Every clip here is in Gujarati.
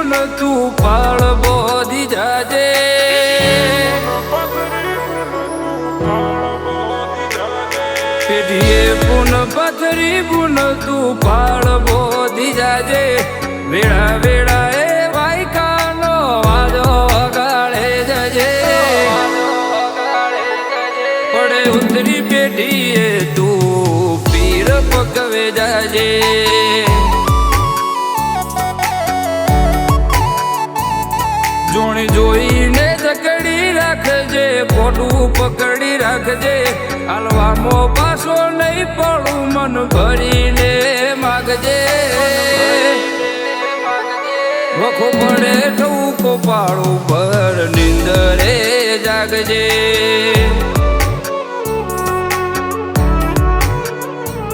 બુન તું પાળ બોધી જાજે પેઢીએ પુન પથરી બુન તું પાળ બોધી જાજે વેળા વેળા એ વાયકાનો વાજો વગાડે જજે પડે ઉતરી પેઢીએ તું પીર પકવે જાજે જોણી જોઈને જકડી રાખજે પોટું પકડી રાખજે હાલવામાં પાછો નહીં પડું મન ભરીને માગજે વખો પડે ટૂંકો પાડું પર નિંદરે જાગજે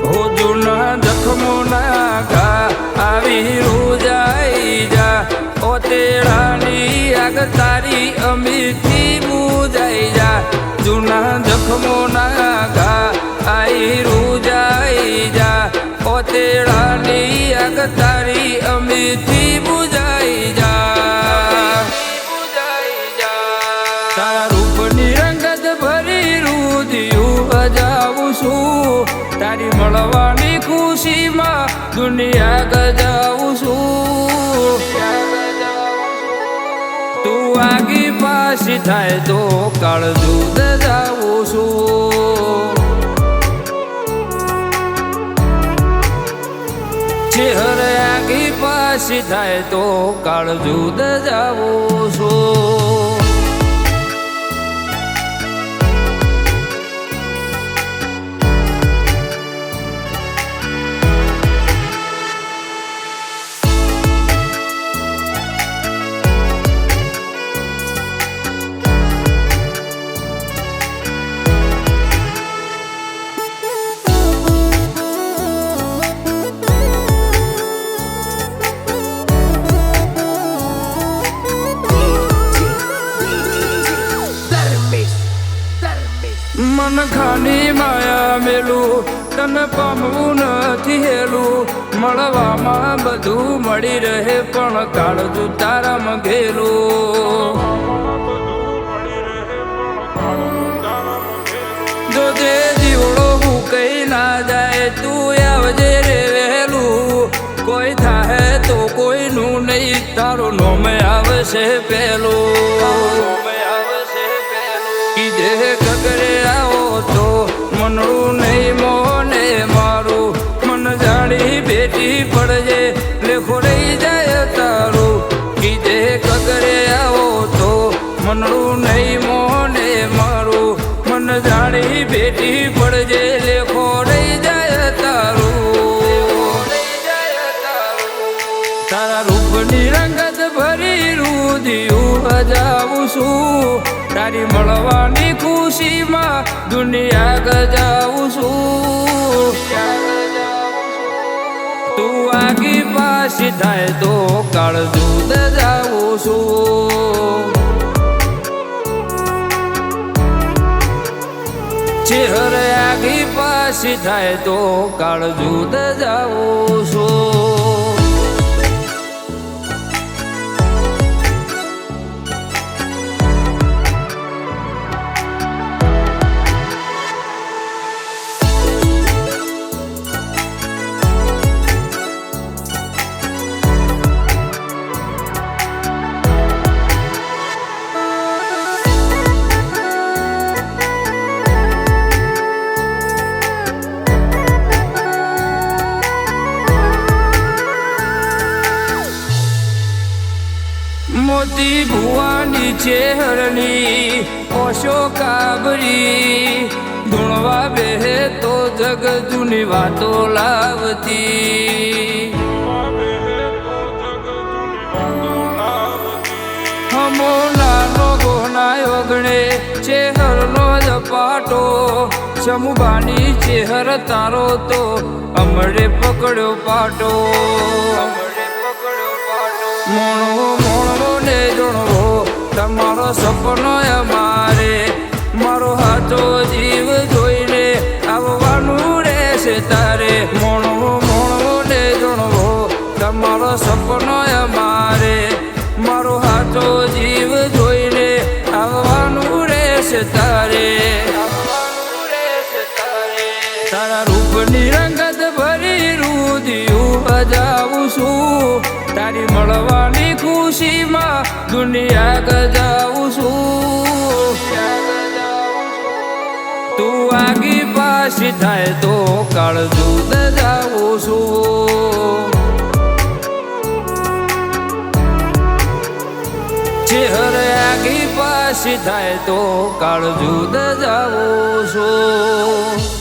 હો જૂના જખમો ના ઘા આવી રૂજાઈ જા ઓ તેડાની આગ તારી અમીથી બુજાઈ જા જૂના જખમો ના ઘા આવી રૂજાઈ જા ઓ તેડાની આગ તારી અમીથી બુજાઈ જા તારા રૂપની રંગત ભરી રુધિયું અજાવું છું તારી મળવાની ખુશીમાં દુનિયા ગજાવું છું તું આગી પાછી થાય તો કાળ દૂધ જાવું છું ચહેરે આગી પાછી થાય તો કાળ દૂધ જાવું છું મન ખાની માયા મેલું તને પામવું નથી હેલું મળવામાં બધું મળી રહે પણ કાળજું તારામાં ઘેલું જો તે જીવડો હું કઈ ના જાય તું આવજે રે વહેલું કોઈ થાહે તો કોઈનું નહીં તારું નોમે આવશે પેલું કીધે કગરે આવો તો મનડું નહીં મોને મારું મન જાણી બેટી પડજે લેખો રહી જાય તારું કીધે કગરે આવો તો મનડું નહીં મોને મારું મન જાણી બેટી પડજે લેખો રહી જાય તારું તારા રૂપની રંગત ભરી રુધિયું અજાવું છું તારી મળવાની ખુશીમાં દુનિયા ગજાવું છું તું આગી પાછી થાય તો કાળ દૂધ જાવું છું ચહેરે આગી પાછી થાય તો કાળ દૂધ જાવું છું મોતી ભુવાની ચેહરની ઓશો કાબરી ધૂણવા બેહે તો જગ જૂની વાતો લાવતી હમો નાનો ગોનાયો ગણે ચેહરનો જ પાટો સમુબાની ચેહર તારો તો અમરે પકડ્યો પાટો મોણો મોણો ને જોણવો તમારો સપનો અમારે મારો હાથો જીવ જોઈને આવવાનું રહેશે તારે મોણો મોણો ને જોણવો તમારો સપનો અમારે તારે તારા રૂપની રંગત ભરી રુધિયું અજાવું છું તારી મળવાની ખુશીમાં દુનિયા ગજાવું છું તું આગી પાછી થાય તો કાળ જુદ જાવું છું ચહેર આગી પાછી થાય તો કાળ જુદ જાવું છું